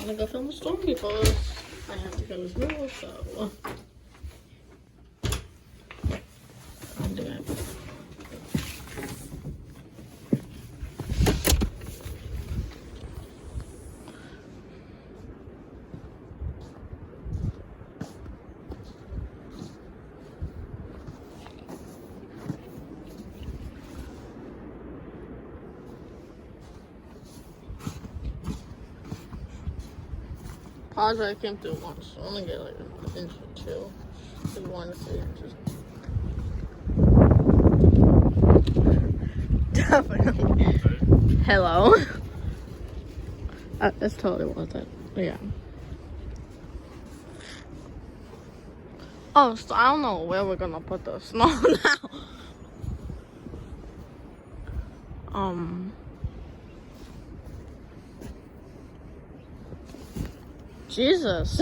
gonna go film a storm because I have to go as well, so I'm doing it. Pause, I came through once. I only get like an inch or two. Just 1 to 3 inches. Definitely. Hello. It's totally worth it. Yeah. Oh, so I don't know where we're gonna put the snow now. Jesus.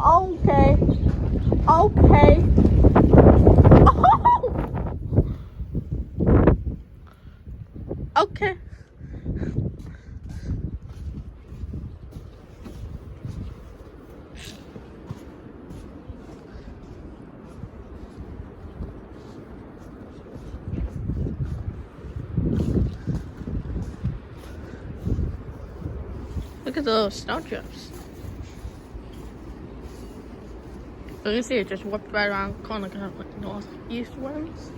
Okay. Okay. Oh! Okay. Look at those snow drifts. You can see it just whipped right around the corner because of like northeast winds.